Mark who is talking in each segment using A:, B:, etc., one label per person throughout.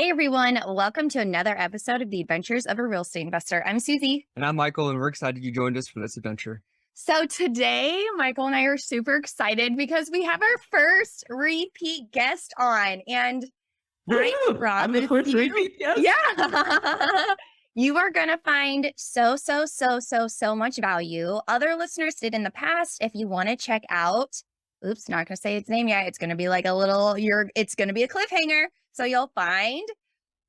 A: Hey everyone, welcome to another episode of the Adventures of a Real Estate Investor. I'm Susie.
B: And I'm Michael, and we're excited you joined us for this adventure.
A: So today, Michael and I are super excited because we have our first repeat guest on. And I
C: I'm the
A: promise
C: first
A: you,
C: repeat, yes.
A: yeah, you are going to find so much value. Other listeners did in the past. If you want to check out, oops, not going to say its name yet. It's going to be like it's going to be a cliffhanger. So you'll find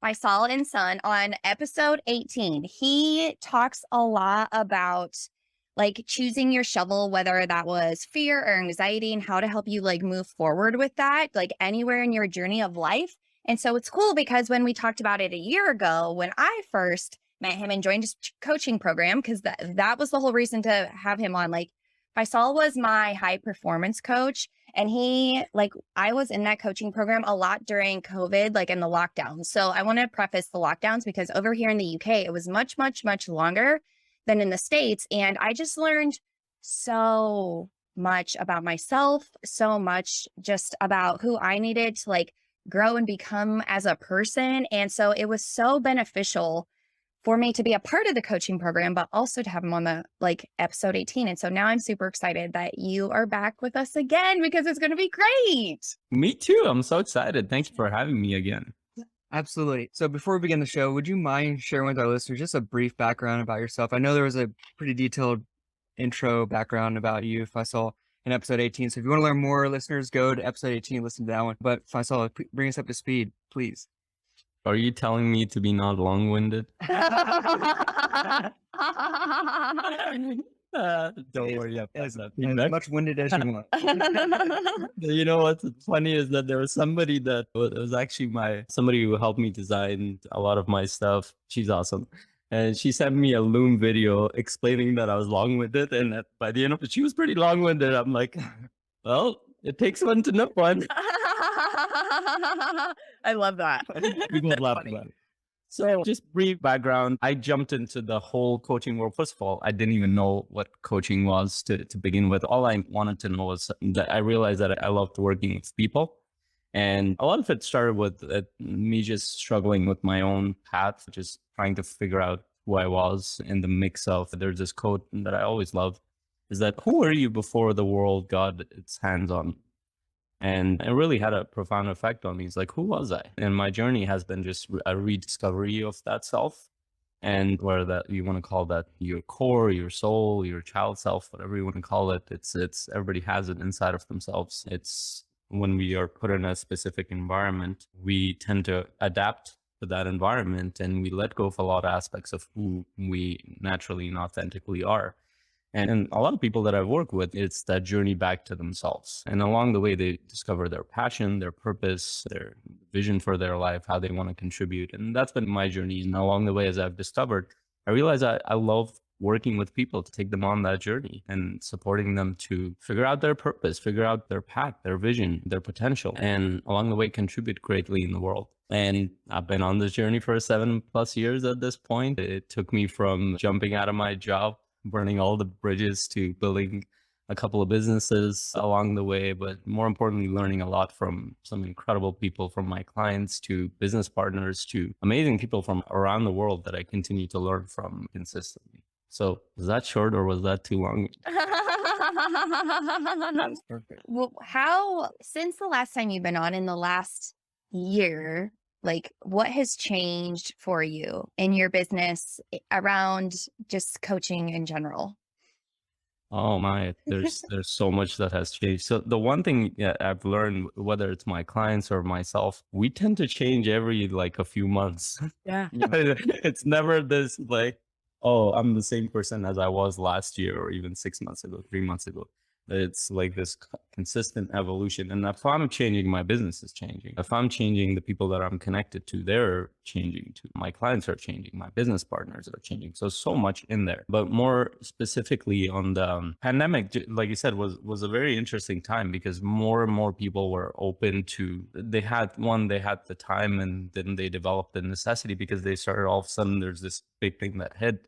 A: Faisal Ensaun on episode 18. He talks a lot about like choosing your shovel, whether that was fear or anxiety, and how to help you like move forward with that, like anywhere in your journey of life. And so it's cool because when we talked about it a year ago, when I first met him and joined his coaching program, because that was the whole reason to have him on. Like Faisal was my high performance coach. And I was in that coaching program a lot during COVID, like in the lockdown. So I want to preface the lockdowns because over here in the UK, it was much longer than in the States. And I just learned so much about myself, so much just about who I needed to like grow and become as a person. And so it was so beneficial for me to be a part of the coaching program, but also to have him on the episode 18. And so now I'm super excited that you are back with us again because it's going to be great.
C: Me too. I'm so excited. Thanks for having me again.
B: Absolutely. So before we begin the show, would you mind sharing with our listeners just a brief background about yourself? I know there was a pretty detailed intro background about you, Faisal, in episode 18. So if you want to learn more, listeners, go to episode 18, listen to that one. But Faisal, bring us up to speed, please.
C: Are you telling me to be not long-winded? Don't worry.
B: As much winded as you want.
C: You know what's funny is that there was somebody that was actually somebody who helped me design a lot of my stuff. She's awesome. And she sent me a Loom video explaining that I was long-winded. And by the end of it, she was pretty long-winded. I'm like, well, it takes one to know one.
A: I love that.
C: We both laughed about it. So just brief background, I jumped into the whole coaching world. First of all, I didn't even know what coaching was to begin with. All I wanted to know was that I realized that I loved working with people. And a lot of it started with me just struggling with my own path, just trying to figure out who I was in the mix of, there's this quote that I always love, is that who were you before the world got its hands on? And it really had a profound effect on me. It's like, who was I? And my journey has been just a rediscovery of that self. And where that you want to call that your core, your soul, your child self, whatever you want to call it, it's everybody has it inside of themselves. It's when we are put in a specific environment, we tend to adapt to that environment and we let go of a lot of aspects of who we naturally and authentically are. And a lot of people that I've worked with, it's that journey back to themselves. And along the way, they discover their passion, their purpose, their vision for their life, how they want to contribute. And that's been my journey. And along the way, as I've discovered, I realized I love working with people to take them on that journey and supporting them to figure out their purpose, figure out their path, their vision, their potential, and along the way, contribute greatly in the world. And I've been on this journey for 7+ years at this point. It took me from jumping out of my job, burning all the bridges, to building a couple of businesses along the way, but more importantly, learning a lot from some incredible people, from my clients to business partners to amazing people from around the world that I continue to learn from consistently. So was that short or was that too long?
B: That's perfect.
A: Well, since the last time you've been on in the last year, like what has changed for you in your business around just coaching in general?
C: Oh my, there's so much that has changed. So the one thing I've learned, whether it's my clients or myself, we tend to change every a few months.
A: Yeah.
C: It's never this oh, I'm the same person as I was last year or even 6 months ago, 3 months ago. It's like this consistent evolution. And if I'm changing, my business is changing. If I'm changing, the people that I'm connected to, they're changing too. My clients are changing. My business partners are changing. So much in there. But more specifically on the pandemic, like you said, was a very interesting time because more and more people were open to, they had the time, and then they developed the necessity because they started all of a sudden, there's this big thing that hit.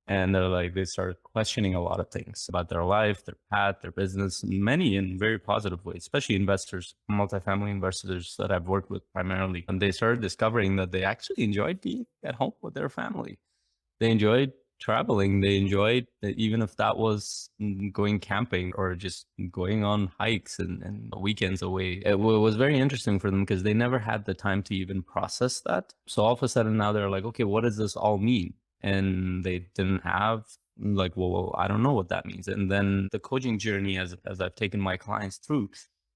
C: And they're like, they started questioning a lot of things about their life, their path, their business, many in very positive ways, especially investors, multifamily investors that I've worked with primarily. And they started discovering that they actually enjoyed being at home with their family. They enjoyed traveling. They enjoyed even if that was going camping or just going on hikes and weekends away. It was very interesting for them because they never had the time to even process that. So all of a sudden now they're like, okay, what does this all mean? And they didn't have like, well, I don't know what that means. And then the coaching journey, as I've taken my clients through,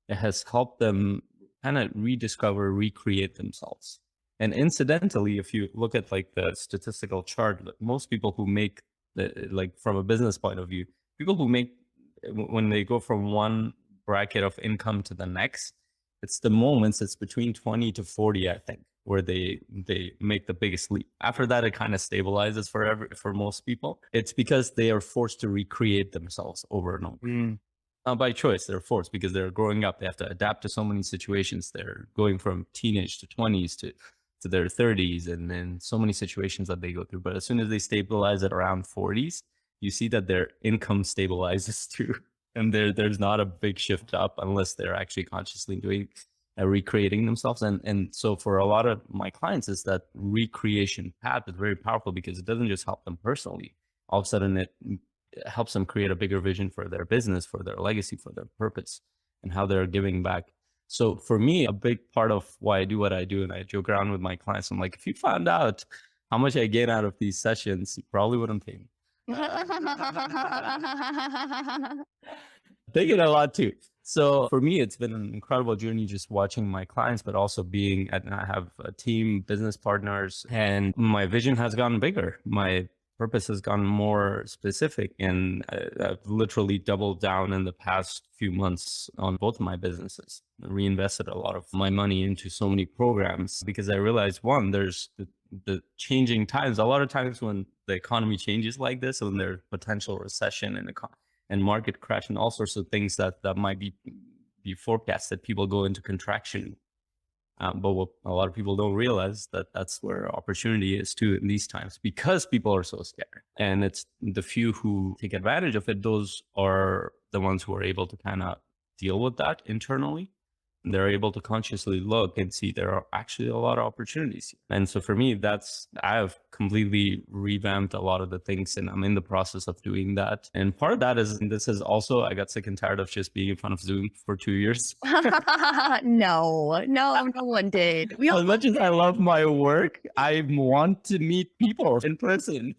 C: it has helped them kind of rediscover, recreate themselves. And incidentally, if you look at like the statistical chart, most people who make like from a business point of view, people who make when they go from one bracket of income to the next, it's the moments, it's between 20 to 40, I think, where they make the biggest leap. After that, it kind of stabilizes for most people. It's because they are forced to recreate themselves over and over. Not by choice, they're forced because they're growing up. They have to adapt to so many situations. They're going from teenage to 20s to their 30s, and then so many situations that they go through. But as soon as they stabilize at around 40s, you see that their income stabilizes too. And there's not a big shift up unless they're actually consciously doing recreating themselves. And so for a lot of my clients, is that recreation path is very powerful because it doesn't just help them personally. All of a sudden, it helps them create a bigger vision for their business, for their legacy, for their purpose, and how they're giving back. So for me, a big part of why I do what I do, and I joke around with my clients, I'm like, if you found out how much I get out of these sessions, you probably wouldn't pay me. They get a lot too. So for me, it's been an incredible journey just watching my clients, but also I have a team, business partners, and my vision has gotten bigger. My purpose has gotten more specific, and I've literally doubled down in the past few months on both of my businesses. I reinvested a lot of my money into so many programs because I realized, one, there's the changing times. A lot of times when the economy changes like this, when there's potential recession and market crash and all sorts of things that might be forecasted, people go into contraction. But what a lot of people don't realize that's where opportunity is too in these times, because people are so scared. And it's the few who take advantage of it. Those are the ones who are able to kind of deal with that internally. They're able to consciously look and see there are actually a lot of opportunities. And so for me, I have completely revamped a lot of the things, and I'm in the process of doing that. And part of that is, I got sick and tired of just being in front of Zoom for 2 years.
A: No one did.
C: As much as I love my work, I want to meet people in person.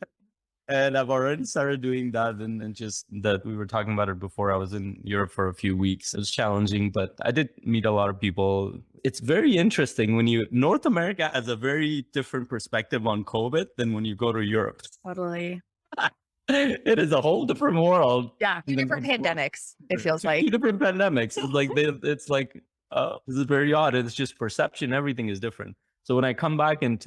C: And I've already started doing that. And just that we were talking about it before, I was in Europe for a few weeks. It was challenging, but I did meet a lot of people. It's very interesting North America has a very different perspective on COVID than when you go to Europe.
A: Totally.
C: It is a whole different world.
A: Yeah. Two different pandemics, it feels like.
C: Two different pandemics. It's like, this is very odd. It's just perception. Everything is different. So when I come back and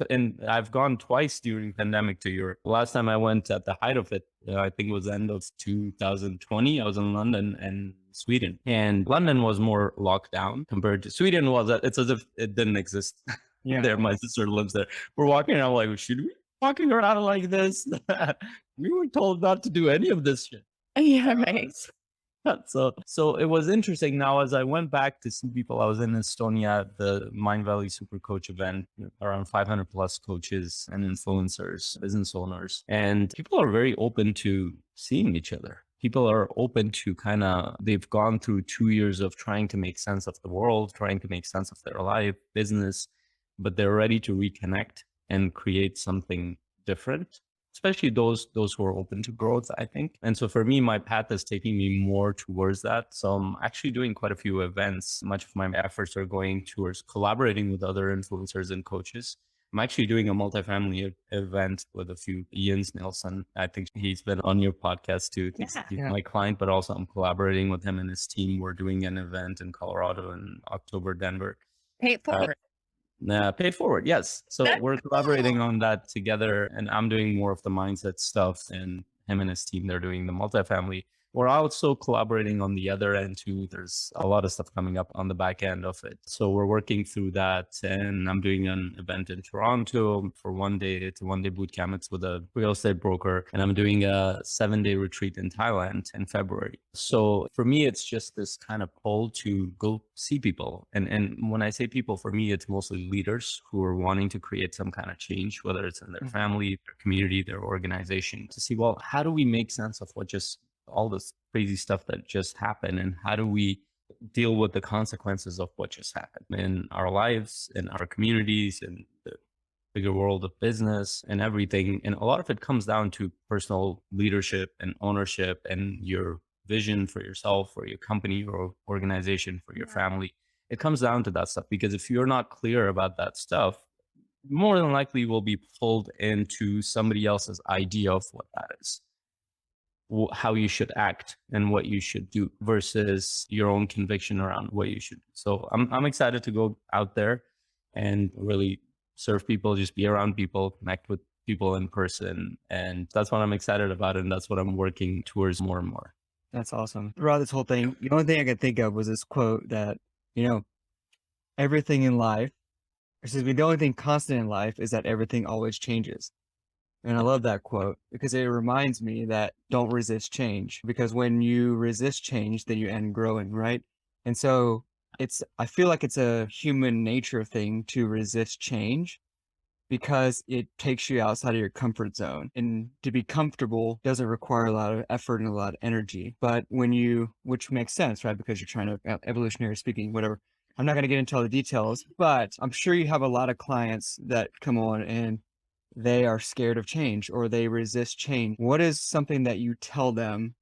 C: I've gone twice during pandemic to Europe. Last time I went at the height of it, I think it was the end of 2020. I was in London and Sweden, and London was more locked down compared to Sweden. It's as if it didn't exist.
B: Yeah.
C: There, my sister lives there. We're walking around like, should we be walking around like this? We were told not to do any of this shit.
A: Yeah, right.
C: So it was interesting. Now, as I went back to see people, I was in Estonia at the Mind Valley Super Coach event, around 500 plus coaches and influencers, business owners, and people are very open to seeing each other. People are open to they've gone through 2 years of trying to make sense of the world, trying to make sense of their life, business, but they're ready to reconnect and create something different. Especially those who are open to growth, I think. And so for me, my path is taking me more towards that. So I'm actually doing quite a few events. Much of my efforts are going towards collaborating with other influencers and coaches. I'm actually doing a multifamily event with a few Ian's Nelson. I think he's been on your podcast too. He's my client, but also I'm collaborating with him and his team. We're doing an event in Colorado in October, Denver.
A: Pay it forward.
C: Paid forward, yes. So
A: That's
C: we're collaborating on that together, and I'm doing more of the mindset stuff, and him and his team, they're doing the multifamily. We're also collaborating on the other end too. There's a lot of stuff coming up on the back end of it. So we're working through that. And I'm doing an event in Toronto for 1 day. It's a 1 day boot camp. It's with a real estate broker. And I'm doing a 7-day retreat in Thailand in February. So for me, it's just this kind of pull to go see people. And when I say people, for me, it's mostly leaders who are wanting to create some kind of change, whether it's in their family, their community, their organization, to see, well, how do we make sense of what just all this crazy stuff that just happened, and how do we deal with the consequences of what just happened in our lives, in our communities, in the bigger world of business and everything. And a lot of it comes down to personal leadership and ownership and your vision for yourself, for your company or organization, for your family. It comes down to that stuff, because if you're not clear about that stuff, more than likely you will be pulled into somebody else's idea of what that is, how you should act and what you should do, versus your own conviction around what you should do. So I'm excited to go out there and really serve people, just be around people, connect with people in person. And that's what I'm excited about. And that's what I'm working towards more and more.
B: That's awesome. Throughout this whole thing, the only thing I could think of was this quote that, everything in life, the only thing constant in life is that everything always changes. And I love that quote because it reminds me that don't resist change, because when you resist change, then you end growing, right? And so I feel like it's a human nature thing to resist change because it takes you outside of your comfort zone. And to be comfortable doesn't require a lot of effort and a lot of energy. But which makes sense, right? Because you're trying to, evolutionary speaking, whatever. I'm not going to get into all the details, but I'm sure you have a lot of clients that come on and they are scared of change or they resist change. What is something that you tell them,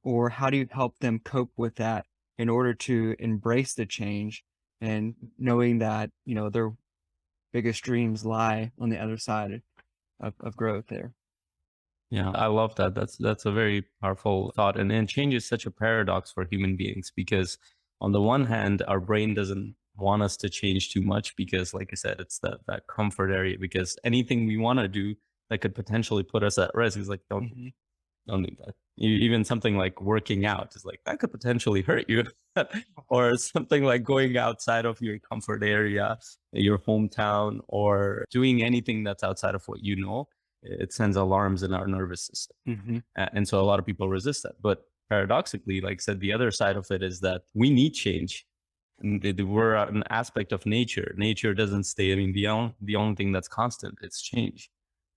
B: or how do you help them cope with that in order to embrace the change and knowing that, their biggest dreams lie on the other side of growth there?
C: Yeah, I love that. That's a very powerful thought. And change is such a paradox for human beings, because on the one hand, our brain doesn't want us to change too much because, like I said, it's that comfort area, because anything we want to do that could potentially put us at risk is like, don't do that. Even something like working out is like, that could potentially hurt you. Or something like going outside of your comfort area, your hometown, or doing anything that's outside of what you know, it sends alarms in our nervous system. And so a lot of people resist that. But paradoxically, like I said, the other side of it is that we need change. And we're an aspect of nature. Nature doesn't stay. I mean, the only thing that's constant is change.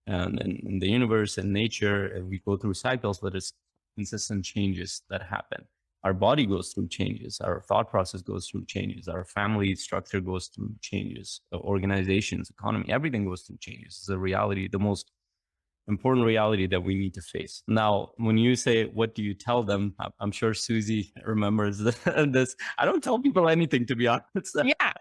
C: And in the universe and nature, and we go through cycles, but it's consistent changes that happen. Our body goes through changes. Our thought process goes through changes. Our family structure goes through changes. Organizations, economy, everything goes through changes. It's a reality, the most important reality that we need to face. Now, when you say, what do you tell them? I'm sure Susie remembers this. I don't tell people anything, to be honest.
A: Yeah.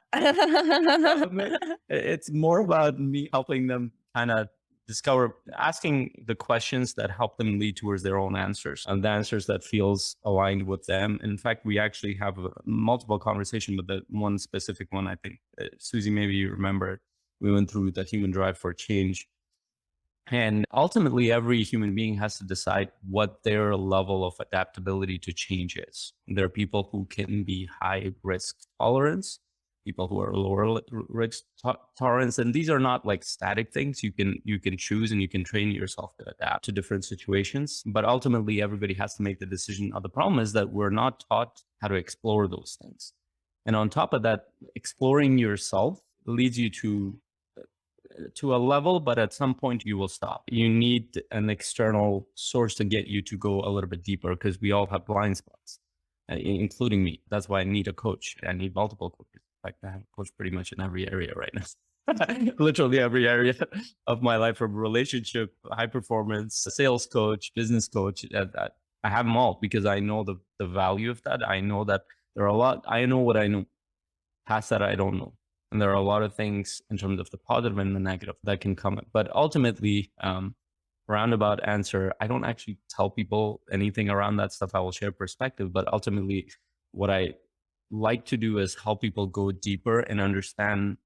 C: It's more about me helping them kind of discover, asking the questions that help them lead towards their own answers, and the answers that feels aligned with them. In fact, we actually have a multiple conversation with the one specific one. I think Susie, maybe you remember it. We went through the human drive for change. And ultimately, every human being has to decide what their level of adaptability to change is. There are people who can be high risk tolerance, people who are lower risk tolerance. And these are not like static things. You can choose and you can train yourself to adapt to different situations. But ultimately, everybody has to make the decision. Now, the problem is that we're not taught how to explore those things. And on top of that, exploring yourself leads you to a level, but at some point you will stop. You need an external source to get you to go a little bit deeper, because we all have blind spots, including me. That's why I need a coach. I need multiple coaches. In fact, I have a coach pretty much in every area right now. Literally every area of my life, from relationship, high performance, sales coach, business coach. I have them all because I know the value of that. I know that there are a lot. I know what I know. Past that, I don't know. And there are a lot of things in terms of the positive and the negative that can come. But ultimately, roundabout answer, I don't actually tell people anything around that stuff. I will share perspective. But ultimately, what I like to do is help people go deeper and understand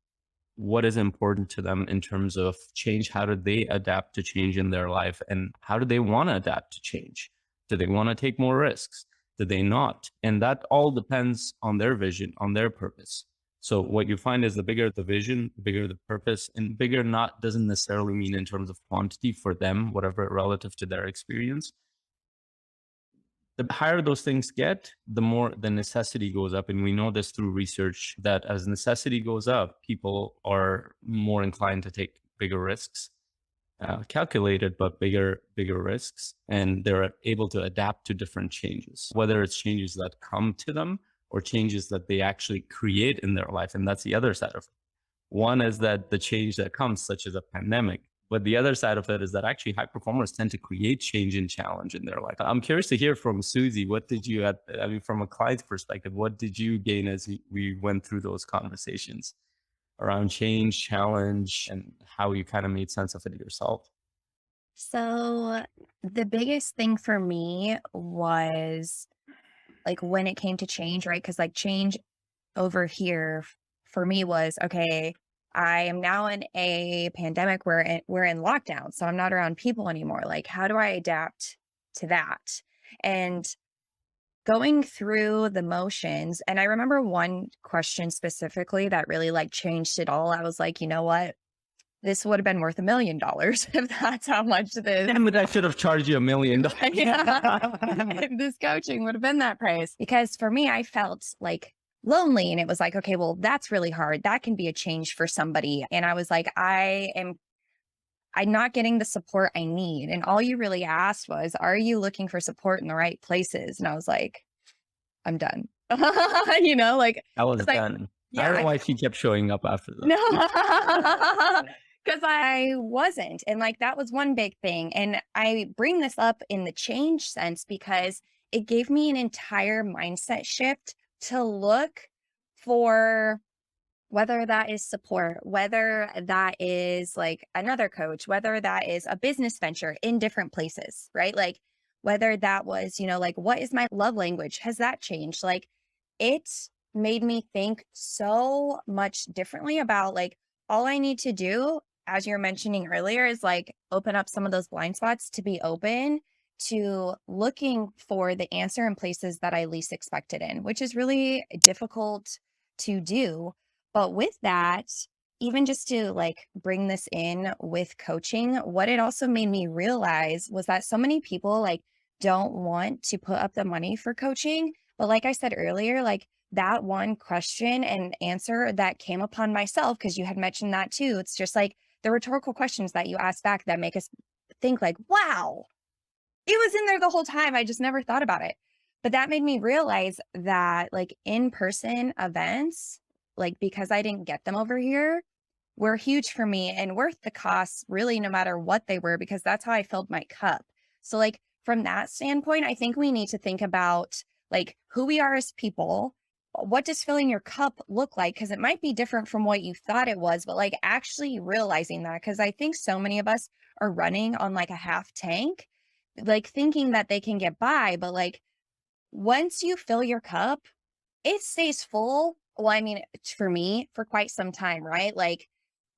C: what is important to them in terms of change. How do they adapt to change in their life? And how do they want to adapt to change? Do they want to take more risks? Do they not? And that all depends on their vision, on their purpose. So what you find is the bigger the vision, the bigger the purpose, and bigger not doesn't necessarily mean in terms of quantity for them, whatever relative to their experience. The higher those things get, the more the necessity goes up. And we know this through research that as necessity goes up, people are more inclined to take bigger risks, calculated, but bigger risks. And they're able to adapt to different changes, whether it's changes that come to them or changes that they actually create in their life. And that's the other side of it. One is that the change that comes, such as a pandemic, but the other side of it is that actually high performers tend to create change and challenge in their life. I'm curious to hear from Susie, what did you, from a client's perspective, what did you gain as we went through those conversations around change, challenge, and how you kind of made sense of it yourself?
A: So the biggest thing for me was like when it came to change, right? Because like change over here for me was, okay, I am now in a pandemic where we're in lockdown, so I'm not around people anymore. Like, how do I adapt to that? And going through the motions, and I remember one question specifically that really like changed it all. I was like, you know what? This would have been worth $1 million if that's how much this.
C: Damn it, I should have charged you $1 million.
A: Yeah. This coaching would have been that price. Because for me, I felt like lonely, and it was like, okay, well, that's really hard. That can be a change for somebody. And I was like, I'm not getting the support I need. And all you really asked was, are you looking for support in the right places? And I was like, I'm done. You know, like
C: I was
A: like,
C: done.
A: yeah,
C: I don't know why she kept showing up after that.
A: No, because I wasn't. And like that was one big thing. And I bring this up in the change sense because it gave me an entire mindset shift to look for whether that is support, whether that is like another coach, whether that is a business venture in different places, right? Like whether that was, you know, like what is my love language? Has that changed? Like it made me think so much differently about like all I need to do, as you're mentioning earlier, is like open up some of those blind spots to be open to looking for the answer in places that I least expected in, which is really difficult to do. But with that, even just to like bring this in with coaching, what it also made me realize was that so many people like don't want to put up the money for coaching. But like I said earlier, like that one question and answer that came upon myself, because you had mentioned that too. It's just like the rhetorical questions that you ask back that make us think like, wow, it was in there the whole time. I just never thought about it. But that made me realize that like in-person events, like because I didn't get them over here, were huge for me and worth the cost really no matter what they were, because that's how I filled my cup. So like from that standpoint, I think we need to think about like who we are as people. What does filling your cup look like? Because it might be different from what you thought it was, but like actually realizing that, because I think so many of us are running on like a half tank, like thinking that they can get by. But like once you fill your cup, it stays full. Well, I mean, for me, for quite some time, right? Like,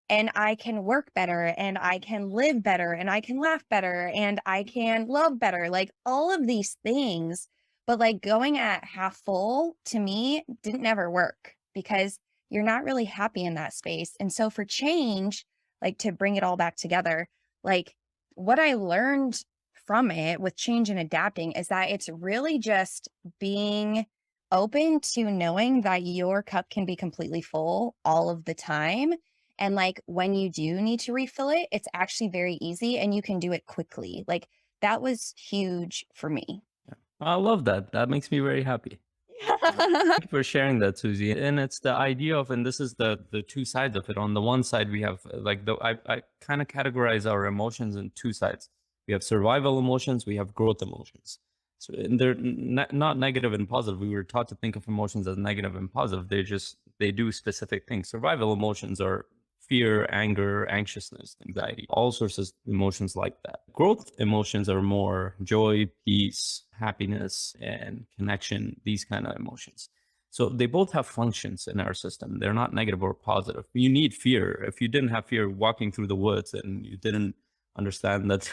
A: and I can work better and I can live better and I can laugh better and I can love better, like all of these things. But like going at half full to me didn't ever work because you're not really happy in that space. And so for change, like to bring it all back together, like what I learned from it with change and adapting is that it's really just being open to knowing that your cup can be completely full all of the time. And like when you do need to refill it, it's actually very easy and you can do it quickly. Like that was huge for me.
C: I love that. That makes me very happy. Thank you for sharing that, Susie. And it's the idea of, and this is the two sides of it. On the one side, we have like I kind of categorize our emotions in two sides. We have survival emotions, we have growth emotions. So and they're not negative and positive. We were taught to think of emotions as negative and positive. They do specific things. Survival emotions are fear, anger, anxiousness, anxiety, all sorts of emotions like that. Growth emotions are more joy, peace, happiness, and connection, these kind of emotions. So they both have functions in our system. They're not negative or positive. You need fear. If you didn't have fear walking through the woods and you didn't understand that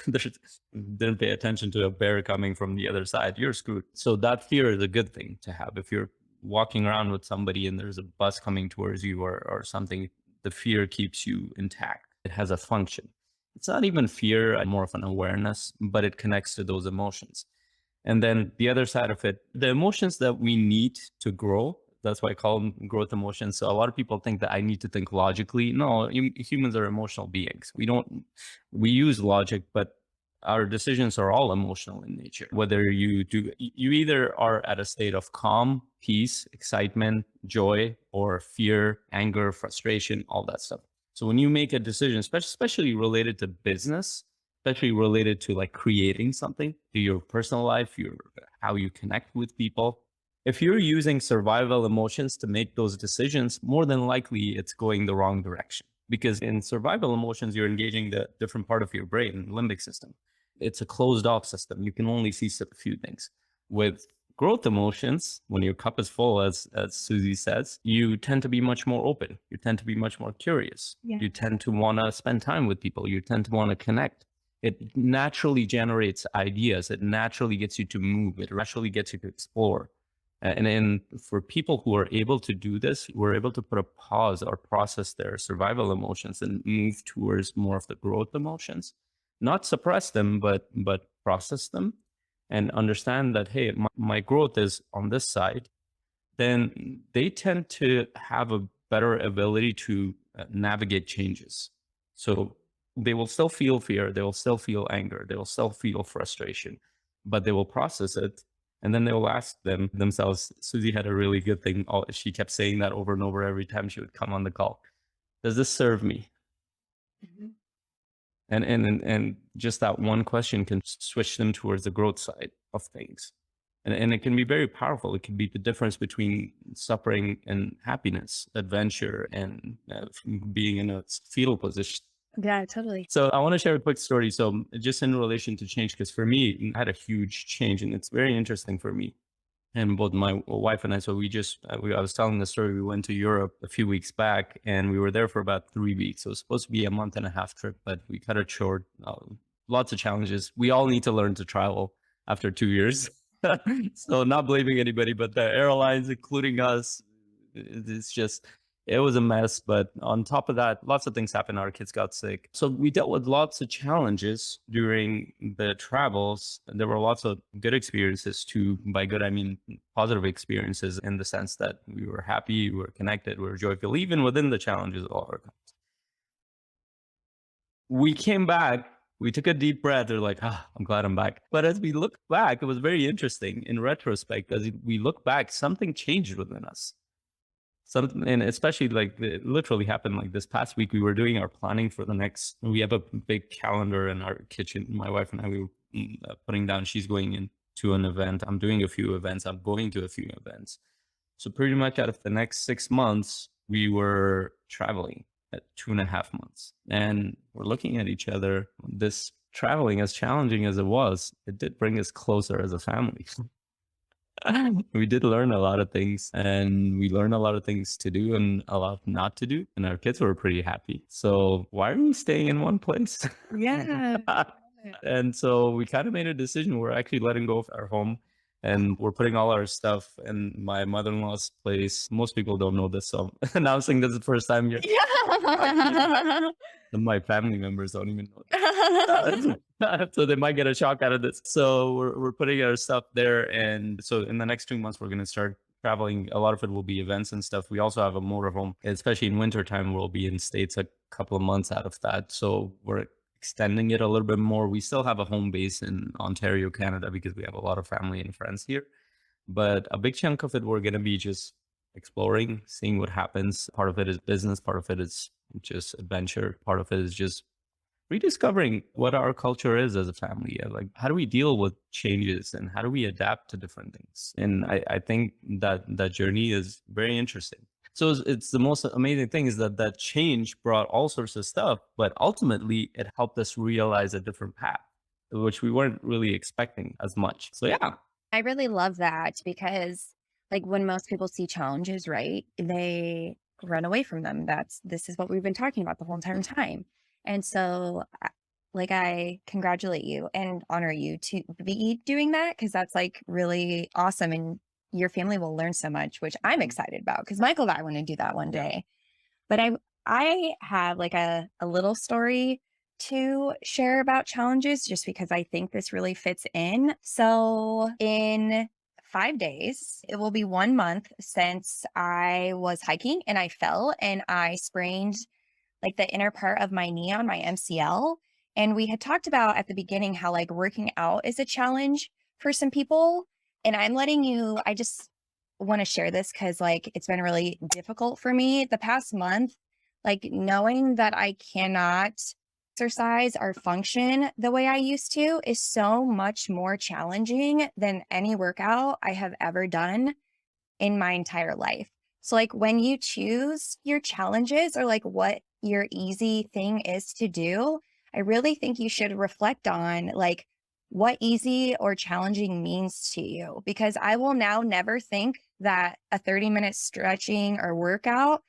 C: didn't pay attention to a bear coming from the other side, you're screwed. So that fear is a good thing to have. If you're walking around with somebody and there's a bus coming towards you or something, the fear keeps you intact. It has a function. It's not even fear, more of an awareness, but it connects to those emotions. And then the other side of it, the emotions that we need to grow, that's why I call them growth emotions. So a lot of people think that I need to think logically. No, humans are emotional beings. We use logic, but our decisions are all emotional in nature. Whether you either are at a state of calm, peace, excitement, joy, or fear, anger, frustration, all that stuff. So when you make a decision, especially related to business, especially related to like creating something, to your personal life, how you connect with people, if you're using survival emotions to make those decisions, more than likely it's going the wrong direction. Because in survival emotions, you're engaging the different part of your brain, limbic system. It's a closed off system. You can only see a few things. With growth emotions, when your cup is full, as Susie says, you tend to be much more open. You tend to be much more curious.
A: Yeah.
C: You tend to want to spend time with people. You tend to want to connect. It naturally generates ideas. It naturally gets you to move. It naturally gets you to explore. And for people who are able to do this, we're able to put a pause or process their survival emotions and move towards more of the growth emotions. Not suppress them, but process them and understand that, hey, my growth is on this side. Then they tend to have a better ability to navigate changes. So they will still feel fear, they will still feel anger, they will still feel frustration, but they will process it. And then they will ask themselves, Susie had a really good thing. She kept saying that over and over every time she would come on the call. Does this serve me?
A: Mm-hmm.
C: And just that one question can switch them towards the growth side of things. And it can be very powerful. It can be the difference between suffering and happiness, adventure and being in a fetal position.
A: Yeah, totally.
C: So I want to share a quick story. So just in relation to change, because for me, I had a huge change and it's very interesting for me. And both my wife and I, so I was telling the story, we went to Europe a few weeks back and we were there for about 3 weeks. So it was supposed to be a 1.5-month trip, but we cut it short. Lots of challenges. We all need to learn to travel after 2 years. So not blaming anybody, but the airlines, including us, it was a mess. But on top of that, lots of things happened. Our kids got sick. So we dealt with lots of challenges during the travels. And there were lots of good experiences too. By good, I mean positive experiences in the sense that we were happy, we were connected, we were joyful, even within the challenges of all our times. We came back. We took a deep breath. They're like, I'm glad I'm back. But as we look back, it was very interesting in retrospect. As we look back, something changed within us. Something, and especially like it literally happened like this past week. We were doing our planning for the next. We have a big calendar in our kitchen. My wife and I, we were putting down. She's going into an event. I'm doing a few events. I'm going to a few events. So pretty much out of the next 6 months, we were traveling at 2.5 months. And we're looking at each other. This traveling, as challenging as it was, it did bring us closer as a family. We did learn a lot of things, and we learned a lot of things to do and a lot not to do. And our kids were pretty happy. So why are we staying in one place?
A: Yeah.
C: And so we kind of made a decision. We're actually letting go of our home. And we're putting all our stuff in my mother-in-law's place. Most people don't know this, so I'm announcing this the first time here.
A: Yeah.
C: My family members don't even know. So they might get a shock out of this. So we're putting our stuff there. And so in the next 2 months, we're going to start traveling. A lot of it will be events and stuff. We also have a motorhome, especially in wintertime. We'll be in States a couple of months out of that. So we're extending it a little bit more. We still have a home base in Ontario, Canada, because we have a lot of family and friends here. But a big chunk of it, we're going to be just exploring, seeing what happens. Part of it is business. Part of it is just adventure. Part of it is just rediscovering what our culture is as a family. Like, how do we deal with changes and how do we adapt to different things? And I think that journey is very interesting. So it's the most amazing thing is that change brought all sorts of stuff, but ultimately it helped us realize a different path, which we weren't really expecting as much. So yeah.
A: I really love that because like when most people see challenges, right, they run away from them. This is what we've been talking about the whole entire time. And so like, I congratulate you and honor you to be doing that because that's like really awesome. And your family will learn so much, which I'm excited about because Michael and I want to do that one
C: Yeah.
A: day. But I have like a little story to share about challenges just because I think this really fits in. So in 5 days, it will be 1 month since I was hiking and I fell and I sprained like the inner part of my knee on my MCL. And we had talked about at the beginning how like working out is a challenge for some people. And I'm letting you, I just want to share this because like it's been really difficult for me the past month, like knowing that I cannot exercise or function the way I used to is so much more challenging than any workout I have ever done in my entire life. So, like, when you choose your challenges or like what your easy thing is to do, I really think you should reflect on like what easy or challenging means to you. Because I will now never think that a 30-minute stretching or workout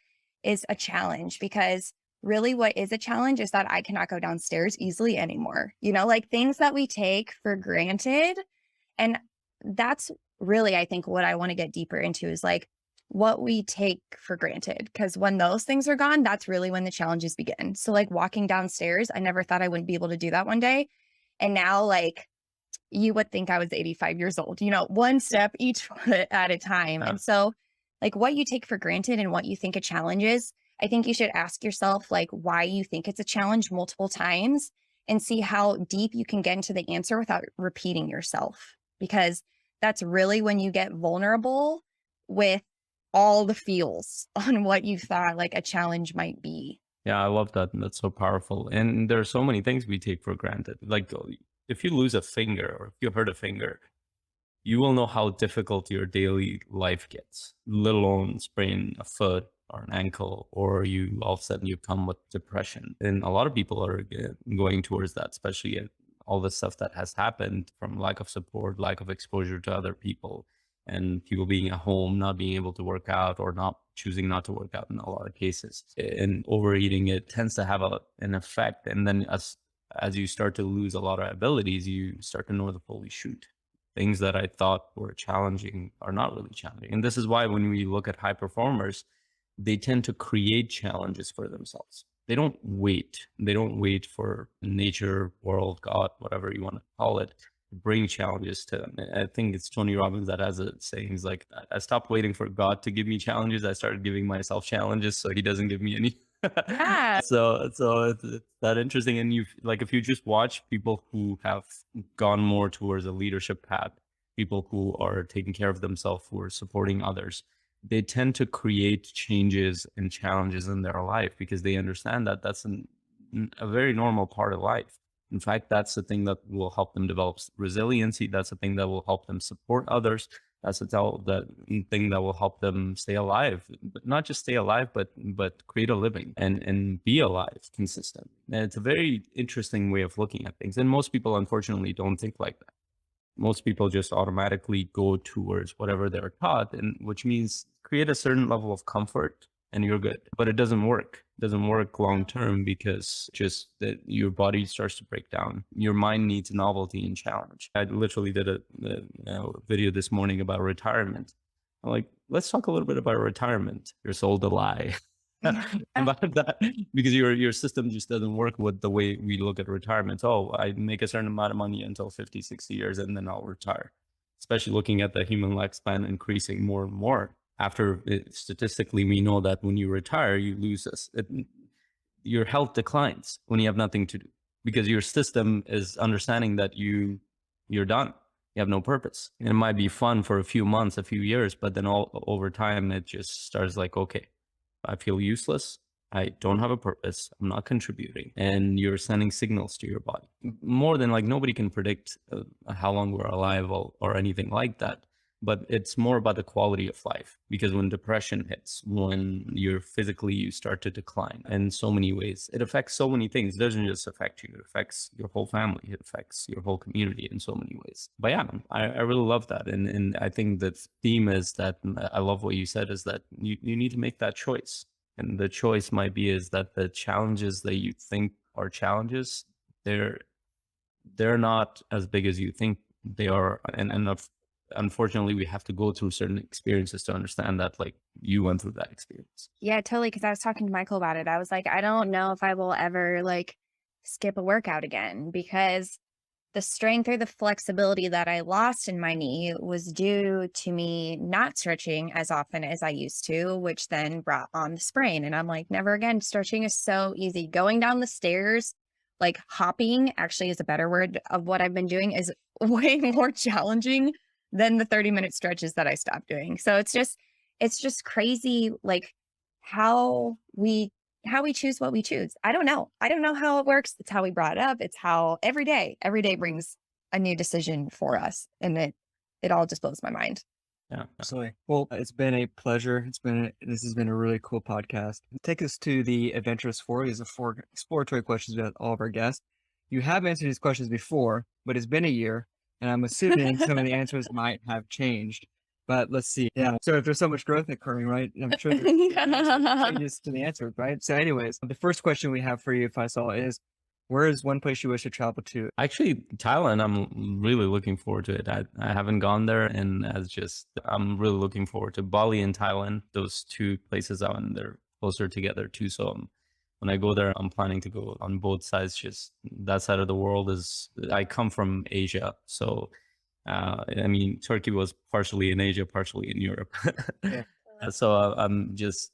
A: is a challenge because really what is a challenge is that I cannot go downstairs easily anymore. You know, like things that we take for granted. And that's really, I think, what I want to get deeper into is like what we take for granted. Because when those things are gone, that's really when the challenges begin. So, like walking downstairs, I never thought I wouldn't be able to do that one day. And now, like, you would think I was 85 years old, you know, one step each foot at a time.
C: Yeah.
A: And so, like, what you take for granted and what you think a challenge is, I think you should ask yourself, like, why you think it's a challenge multiple times and see how deep you can get into the answer without repeating yourself. Because that's really when you get vulnerable with all the feels on what you thought like a challenge might be.
C: Yeah, I love that. That's so powerful. And there are so many things we take for granted. Like if you lose a finger or if you hurt a finger, you will know how difficult your daily life gets, let alone sprain a foot or an ankle, or you all of a sudden you come with depression. And a lot of people are going towards that, especially all the stuff that has happened from lack of support, lack of exposure to other people, and people being at home, not being able to work out or not choosing not to work out in a lot of cases. And overeating, it tends to have an effect. And then as you start to lose a lot of abilities, you start to know the holy shoot, things that I thought were challenging are not really challenging. And this is why when we look at high performers, they tend to create challenges for themselves. They don't wait. They don't wait for nature, world, God, whatever you want to call it, to bring challenges to them. I think it's Tony Robbins that has a saying. He's like, I stopped waiting for God to give me challenges. I started giving myself challenges so he doesn't give me any.
A: Yeah.
C: So it's that interesting. And you like, if you just watch people who have gone more towards a leadership path, people who are taking care of themselves, who are supporting others, they tend to create changes and challenges in their life because they understand that that's a very normal part of life. In fact, that's the thing that will help them develop resiliency. That's the thing that will help them support others. That's the thing that will help them stay alive, but not just stay alive, but create a living and be alive consistently. And it's a very interesting way of looking at things. And most people, unfortunately, don't think like that. Most people just automatically go towards whatever they're taught, and which means create a certain level of comfort and you're good. But it doesn't work. It doesn't work long term because just that your body starts to break down. Your mind needs novelty and challenge. I literally did a video this morning about retirement. I'm like, let's talk a little bit about retirement. You're sold a lie. About that because your system just doesn't work with the way we look at retirement. Oh, I make a certain amount of money until 50, 60 years and then I'll retire. Especially looking at the human lifespan increasing more and more. After statistically, we know that when you retire, you lose your health declines when you have nothing to do because your system is understanding that you're done. You have no purpose. And it might be fun for a few months, a few years, but then over time, it just starts like, okay, I feel useless. I don't have a purpose. I'm not contributing. And you're sending signals to your body. More than like nobody can predict how long we're alive or anything like that. But it's more about the quality of life because when depression hits, when you start to decline in so many ways, it affects so many things. It doesn't just affect you. It affects your whole family. It affects your whole community in so many ways. But yeah, I really love that. And I think the theme is that I love what you said is that you need to make that choice. And the choice might be is that the challenges that you think are challenges they're not as big as you think they are. Unfortunately, we have to go through certain experiences to understand that, like you went through that experience.
A: Yeah, totally. Because I was talking to Michael about it. I was like, I don't know if I will ever like skip a workout again, because the strength or the flexibility that I lost in my knee was due to me not stretching as often as I used to, which then brought on the sprain. And I'm like, never again. Stretching is so easy. Going down the stairs, like hopping actually is a better word of what I've been doing, is way more challenging than the 30-minute stretches that I stopped doing. So it's just crazy, like how we choose what we choose. I don't know. I don't know how it works. It's how we brought it up. It's how every day brings a new decision for us. And it all just blows my mind.
C: Yeah.
B: Absolutely. Well, it's been a pleasure. This has been a really cool podcast. Take us to the adventurous four. These are 4 exploratory questions with all of our guests. You have answered these questions before, but it's been a year, and I'm assuming some of the answers might have changed. But let's see. Yeah. So if there's so much growth occurring, right? I'm sure there's changes to the answer, right? So anyways, the first question we have for you, Faisal, is where is one place you wish to travel to?
C: Actually, Thailand, I'm really looking forward to it. I haven't gone there, and I'm really looking forward to Bali and Thailand. Those 2 places out, and they're closer together too. So when I go there, I'm planning to go on both sides. Just that side of the world I come from Asia. So, I mean, Turkey was partially in Asia, partially in Europe.
B: Yeah.
C: So I'm just,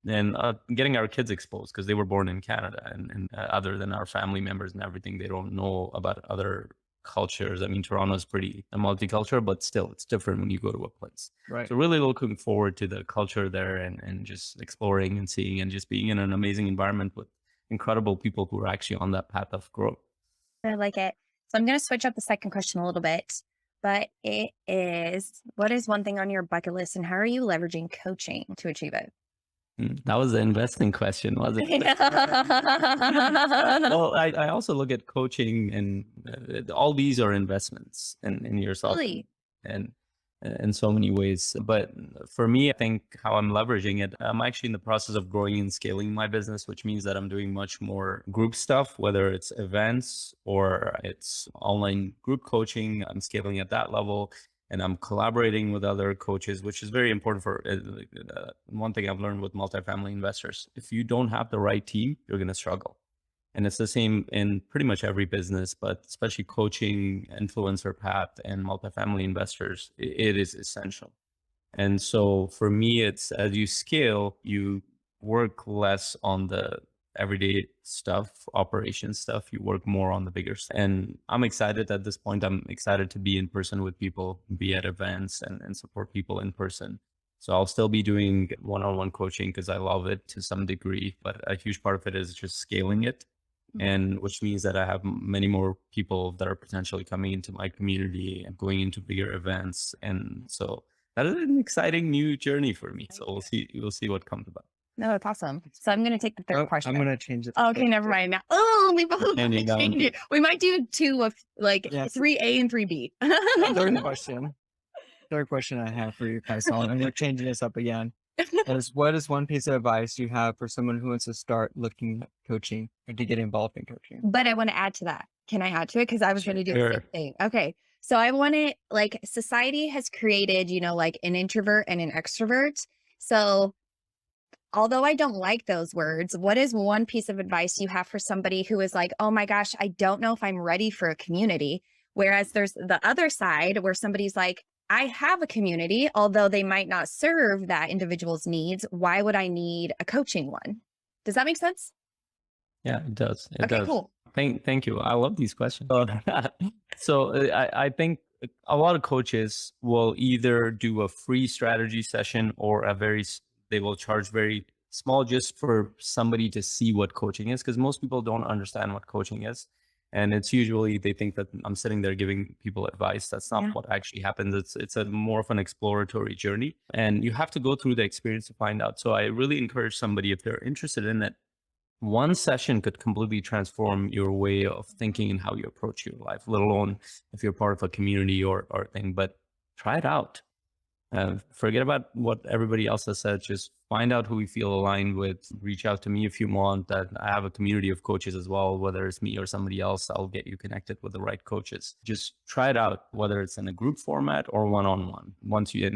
C: and getting our kids exposed, because they were born in Canada, and other than our family members and everything, they don't know about other cultures. I mean, Toronto is pretty multicultural, but still it's different when you go to a place.
B: Right.
C: So really looking forward to the culture there, and just exploring and seeing, and just being in an amazing environment with incredible people who are actually on that path of growth.
A: I like it. So I'm going to switch up the second question a little bit, but it is, what is one thing on your bucket list, and how are you leveraging coaching to achieve it?
C: That was the investing question, wasn't it? Well, I also look at coaching, and all these are investments in yourself,
A: Really?
C: and in so many ways. But for me, I think how I'm leveraging it, I'm actually in the process of growing and scaling my business, which means that I'm doing much more group stuff, whether it's events or it's online group coaching. I'm scaling at that level. And I'm collaborating with other coaches, which is very important for one thing I've learned with multifamily investors. If you don't have the right team, you're going to struggle. And it's the same in pretty much every business, but especially coaching, influencer path, and multifamily investors, it is essential. And so for me, it's as you scale, you work less on the everyday stuff, operation stuff. You work more on the bigger stuff. And I'm excited at this point. I'm excited to be in person with people, be at events, and support people in person. So I'll still be doing one-on-one coaching because I love it to some degree, but a huge part of it is just scaling it. And which means that I have many more people that are potentially coming into my community and going into bigger events. And so that is an exciting new journey for me. So we'll see what comes about.
A: No, that's awesome. So I'm going to take the third question.
B: I'm going to change it.
A: Okay, never mind. Now, we both
C: Changing down.
A: changed it. We might do 2 of like
B: Yes.
A: 3A and 3B.
B: Third question I have for you, Faisal, and we're changing this up again, is what is one piece of advice you have for someone who wants to start looking at coaching or to get involved in coaching?
A: But I want to add to that. Can I add to it? Because I was going to do the same thing. Okay. So I want to, like, society has created, like an introvert and an extrovert. So although I don't like those words, what is one piece of advice you have for somebody who is like, oh my gosh, I don't know if I'm ready for a community? Whereas there's the other side where somebody's like, I have a community, although they might not serve that individual's needs. Why would I need a coaching one? Does that make sense?
C: Yeah, it does. It
A: Okay,
C: does.
A: cool.
C: Thank you. I love these questions. So I think a lot of coaches will either do a free strategy session or they will charge very small just for somebody to see what coaching is, because most people don't understand what coaching is. And it's usually they think that I'm sitting there giving people advice. That's not what actually happens. It's a more of an exploratory journey, and you have to go through the experience to find out. So I really encourage somebody, if they're interested in it, one session could completely transform your way of thinking and how you approach your life, let alone if you're part of a community or thing. But try it out. Forget about what everybody else has said. Just find out who you feel aligned with, reach out to me if you want. That I have a community of coaches as well, whether it's me or somebody else, I'll get you connected with the right coaches. Just try it out, whether it's in a group format or one-on-one.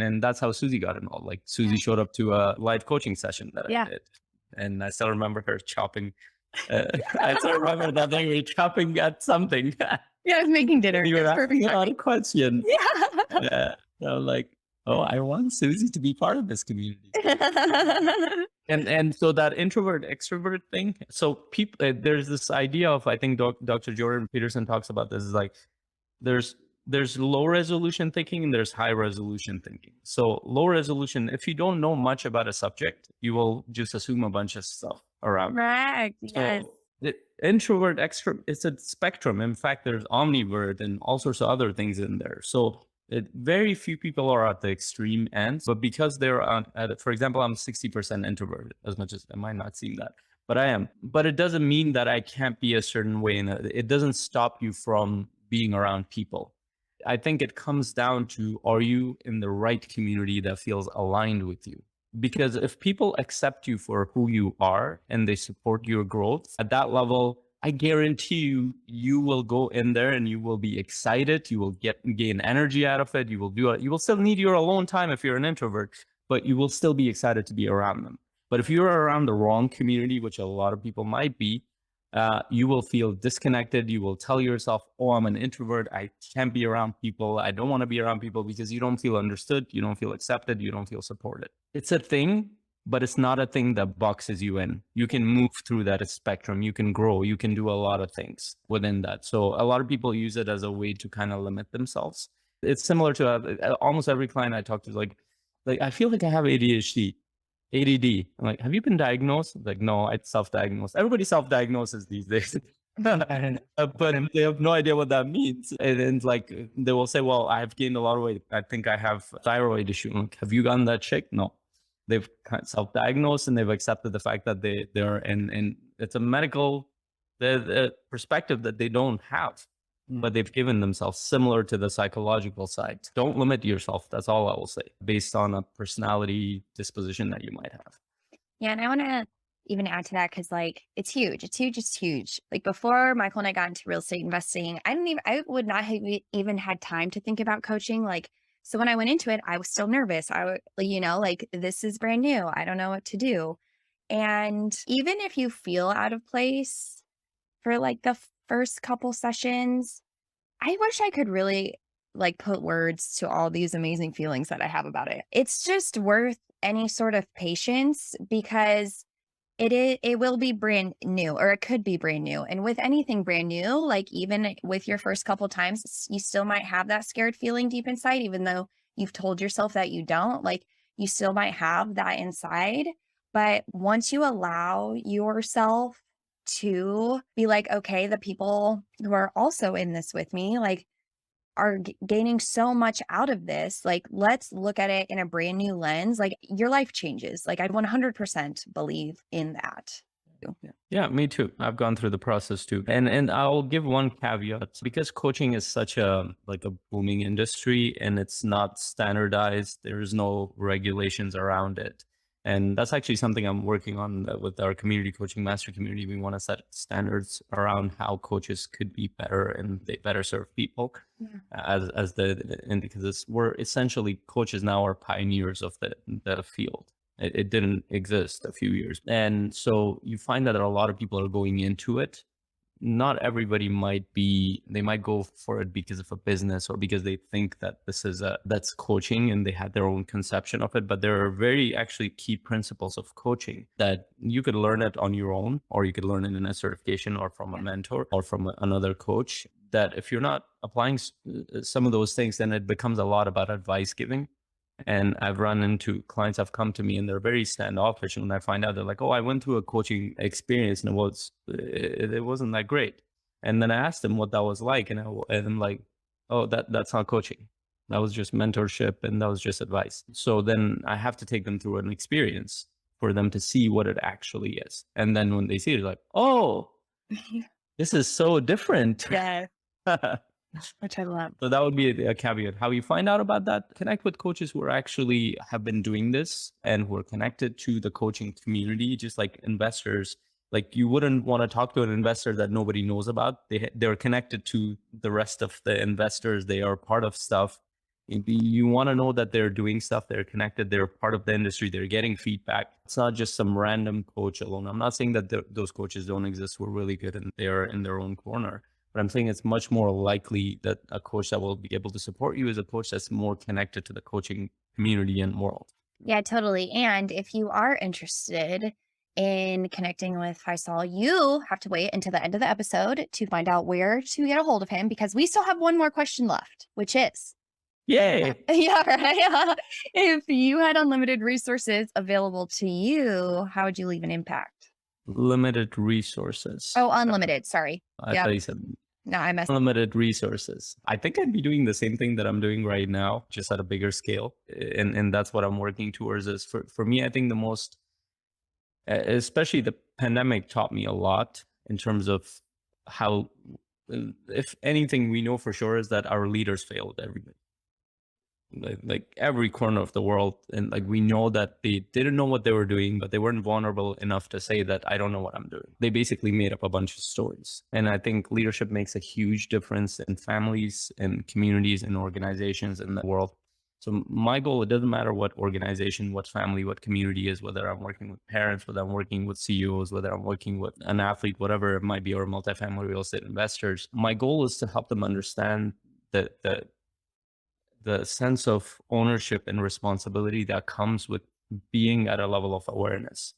C: And that's how Susie got involved. Like Susie showed up to a live coaching session that I did. And I still remember her chopping. I still remember that they were chopping at something.
A: Yeah, I was making dinner.
C: You were asking a lot of questions.
A: Yeah.
C: I was like, oh, I want Susie to be part of this community. And so that introvert extrovert thing. So people, there's this idea of, I think Dr. Jordan Peterson talks about this, is like there's low resolution thinking and there's high resolution thinking. So low resolution, if you don't know much about a subject, you will just assume a bunch of stuff around.
A: Right. Yes.
C: So the introvert, extrovert, it's a spectrum. In fact, there's omnivert and all sorts of other things in there. So very few people are at the extreme ends, but because they're for example, I'm 60% introverted, as much as I might not seem that, but I am. But it doesn't mean that I can't be a certain way. And it doesn't stop you from being around people. I think it comes down to, are you in the right community that feels aligned with you? Because if people accept you for who you are and they support your growth at that level, I guarantee you will go in there and you will be excited. You will gain energy out of it. You will still need your alone time if you're an introvert, but you will still be excited to be around them. But if you're around the wrong community, which a lot of people might be, you will feel disconnected. You will tell yourself, oh, I'm an introvert. I can't be around people. I don't want to be around people, because you don't feel understood. You don't feel accepted. You don't feel supported. It's a thing, but it's not a thing that boxes you in. You can move through that spectrum. You can grow. You can do a lot of things within that. So a lot of people use it as a way to kind of limit themselves. It's similar to almost every client I talk to, like I feel like I have ADHD. ADD. I'm like, have you been diagnosed? Like, no, I self-diagnosed. Everybody self-diagnoses these days. But they have no idea what that means. And then like, they will say, well, I've gained a lot of weight. I think I have thyroid issue. I'm like, have you gotten that checked? No. They've self-diagnosed and they've accepted the fact that they're in it's a medical perspective that they don't have. But they've given themselves, similar to the psychological side. Don't limit yourself. That's all I will say, based on a personality disposition that you might have.
A: Yeah. And I want to even add to that, because like it's huge. It's huge. It's huge. Like before Michael and I got into real estate investing, I would not have even had time to think about coaching. Like, so when I went into it, I was still nervous. I would, like, this is brand new. I don't know what to do. And even if you feel out of place for like the first couple sessions, I wish I could really like put words to all these amazing feelings that I have about it. It's just worth any sort of patience, because it will be brand new, or it could be brand new. And with anything brand new, like even with your first couple times, you still might have that scared feeling deep inside, even though you've told yourself that you don't. Like, you still might have that inside. But once you allow yourself to be like, okay, the people who are also in this with me, like, are gaining so much out of this. Like, let's look at it in a brand new lens. Like, your life changes. Like, I 100% believe in that.
C: Yeah, me too. I've gone through the process too. And I'll give one caveat, because coaching is such a booming industry and it's not standardized. There's no regulations around it. And that's actually something I'm working on with our community coaching master community. We want to set standards around how coaches could be better and they better serve people. Because we're essentially, coaches now are pioneers of the field. It didn't exist a few years. And so you find that a lot of people are going into it. Not everybody they might go for it because of a business or because they think that that's coaching and they had their own conception of it. But there are very actually key principles of coaching that you could learn it on your own, or you could learn it in a certification or from a mentor or from another coach, that if you're not applying some of those things, then it becomes a lot about advice giving. And I've run into clients have come to me and they're very standoffish. And when I find out, they're like, oh, I went through a coaching experience and it wasn't that great. And then I asked them what that was like. And I'm like, oh, that's not coaching. That was just mentorship and that was just advice. So then I have to take them through an experience for them to see what it actually is. And then when they see it, it's like, oh, this is so different.
A: Yeah. Which I love.
C: So that would be a caveat. How you find out about that? Connect with coaches who are actually have been doing this and who are connected to the coaching community, just like investors. Like you wouldn't want to talk to an investor that nobody knows about. They're connected to the rest of the investors. They are part of stuff. You want to know that they're doing stuff. They're connected. They're part of the industry. They're getting feedback. It's not just some random coach alone. I'm not saying that those coaches don't exist who are really good and they are in their own corner. But I'm saying it's much more likely that a coach that will be able to support you is a coach that's more connected to the coaching community and world.
A: Yeah, totally. And if you are interested in connecting with Faisal, you have to wait until the end of the episode to find out where to get a hold of him, because we still have one more question left, which is,
C: Yay!
A: yeah, right. If you had unlimited resources available to you, how would you leave an impact?
C: Limited resources.
A: Oh, unlimited. Sorry.
C: I
A: Yep.
C: thought you said
A: No, I messed.
C: unlimited resources. I think I'd be doing the same thing that I'm doing right now, just at a bigger scale. And that's what I'm working towards. Is for me, I think the most, especially the pandemic taught me a lot in terms of how, if anything, we know for sure is that our leaders failed everybody. Like every corner of the world, and like we know that they didn't know what they were doing, but they weren't vulnerable enough to say that I don't know what I'm doing. They basically made up a bunch of stories. And I think leadership makes a huge difference in families and communities and organizations in the world. So my goal, it doesn't matter what organization, what family, what community is, whether I'm working with parents, whether I'm working with CEOs, whether I'm working with an athlete, whatever it might be, or multifamily real estate investors. My goal is to help them understand that the sense of ownership and responsibility that comes with being at a level of awareness.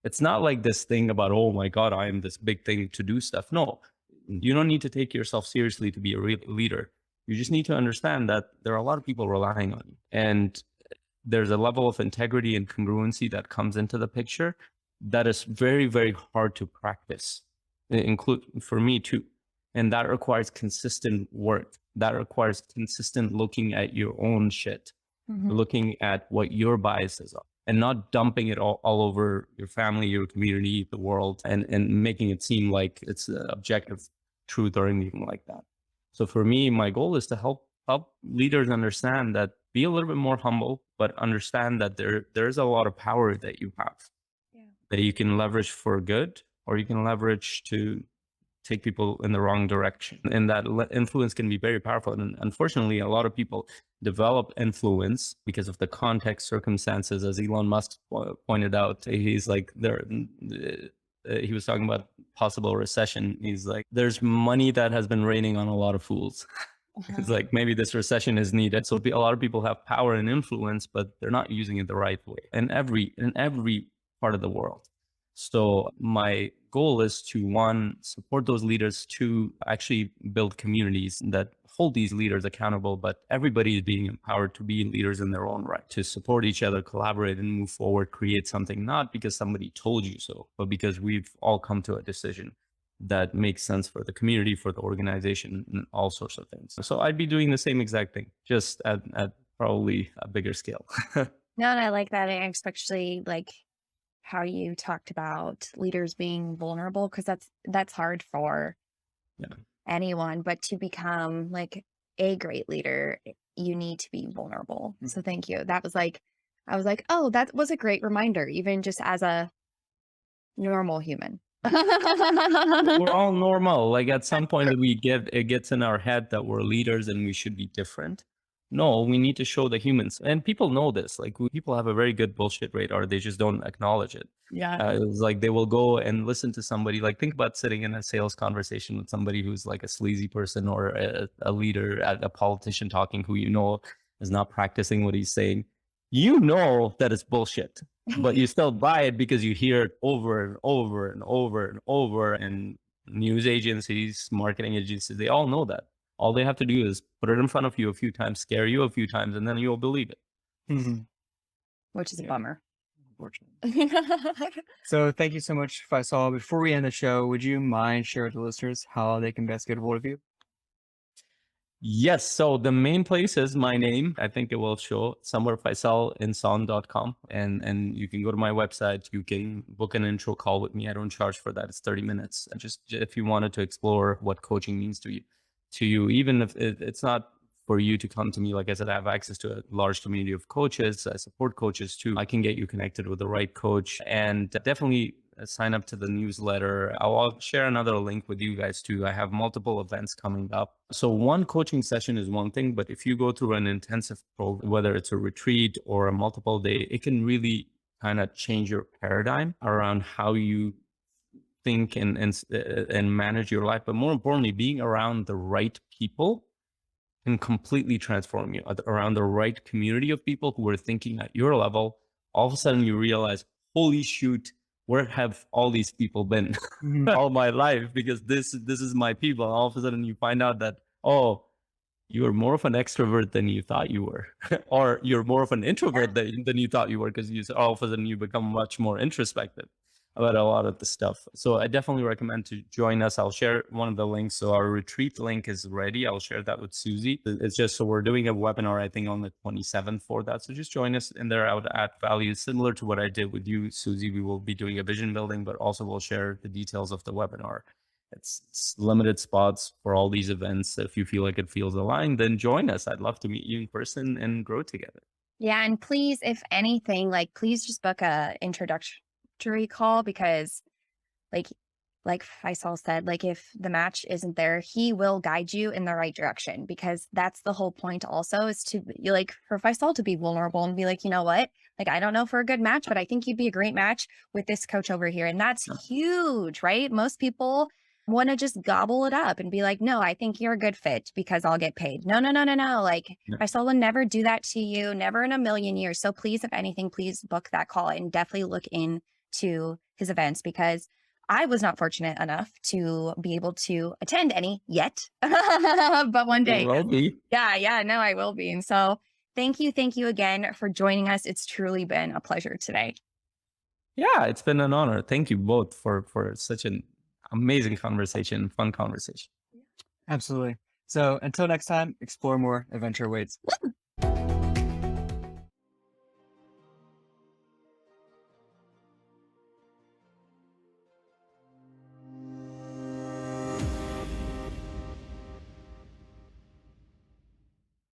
C: It's not like this thing about, oh my God, I am this big thing to do stuff. No, you don't need to take yourself seriously to be a real leader. You just need to understand that there are a lot of people relying on you. And there's a level of integrity and congruency that comes into the picture that is very, very hard to practice, include for me too. And that requires consistent work. That requires consistent looking at your own shit, looking at what your biases are, and not dumping it all over your family, your community, the world, and making it seem like it's objective truth or anything like that. So for me, my goal is to help leaders understand that, be a little bit more humble, but understand that there's a lot of power that you have, that you can leverage for good, or you can leverage to take people in the wrong direction. And that influence can be very powerful. And unfortunately, a lot of people develop influence because of the context, circumstances, as Elon Musk pointed out. He's like, he was talking about possible recession. He's like, there's money that has been raining on a lot of fools. It's like, maybe this recession is needed. So a lot of people have power and influence, but they're not using it the right way in every part of the world. So my goal is to, one, support those leaders, to actually build communities that hold these leaders accountable, but everybody is being empowered to be leaders in their own right, to support each other, collaborate, and move forward, create something, not because somebody told you so, but because we've all come to a decision that makes sense for the community, for the organization, and all sorts of things. So I'd be doing the same exact thing, just at probably a bigger scale.
A: No, and I like that, and especially like how you talked about leaders being vulnerable, because that's hard for anyone, but to become like a great leader, you need to be vulnerable. So thank you. That was like, I was like, oh, that was a great reminder, even just as a normal human.
C: We're all normal. Like at some point it gets in our head that we're leaders and we should be different. No, we need to show the humans, and people know this. Like people have a very good bullshit radar. They just don't acknowledge it.
A: Yeah.
C: It's like they will go and listen to somebody. Like think about sitting in a sales conversation with somebody who's like a sleazy person, or a leader, a politician talking, who you know is not practicing what he's saying. You know that it's bullshit, but you still buy it because you hear it over and over and over and over. And news agencies, marketing agencies, they all know that. All they have to do is put it in front of you a few times, scare you a few times, and then you'll believe it.
A: Which is a bummer.
B: Unfortunately. So thank you so much, Faisal. Before we end the show, would you mind sharing with the listeners how they can best get a hold of you?
C: Yes. So the main place is my name. I think it will show somewhere, Ensaun.com. And you can go to my website. You can book an intro call with me. I don't charge for that. It's 30 minutes. Just if you wanted to explore what coaching means to you. to you, even if it's not for you to come to me. Like I said, I have access to a large community of coaches. I support coaches too. I can get you connected with the right coach, and definitely sign up to the newsletter. I'll share another link with you guys too. I have multiple events coming up. So one coaching session is one thing, but if you go through an intensive program, whether it's a retreat or a multiple day, it can really kind of change your paradigm around how you think and manage your life. But more importantly, being around the right people can completely transform you. Around the right community of people who are thinking at your level, all of a sudden you realize, holy shoot, where have all these people been all my life? Because this is my people. And all of a sudden you find out that, oh, you're more of an extrovert than you thought you were, or you're more of an introvert than you thought you were, because all of a sudden you become much more introspective about a lot of the stuff. So I definitely recommend to join us. I'll share one of the links. So our retreat link is ready. I'll share that with Susie. It's just, so we're doing a webinar, I think on the 27th for that. So just join us in there. I would add value similar to what I did with you, Susie. We will be doing a vision building, but also we'll share the details of the webinar. It's limited spots for all these events. If you feel like it feels aligned, then join us. I'd love to meet you in person and grow together.
A: Yeah. And please, if anything, like, please just book a introductory call, because like Faisal said, like, if the match isn't there, he will guide you in the right direction, because that's the whole point also, is to like, for Faisal to be vulnerable and be like, you know what, like, I don't know for a good match, but I think you'd be a great match with this coach over here. And that's huge, right? Most people want to just gobble it up and be like, no, I think you're a good fit because I'll get paid. No. Like, Faisal will never do that to you, never in a million years. So please, if anything, please book that call and definitely look into his events, because I was not fortunate enough to be able to attend any yet, but one day.
C: You will be.
A: Yeah, no, I will be. And so thank you again for joining us. It's truly been a pleasure today.
C: Yeah, it's been an honor. Thank you both for such an amazing conversation, fun conversation.
B: Absolutely. So until next time, explore more, adventure awaits.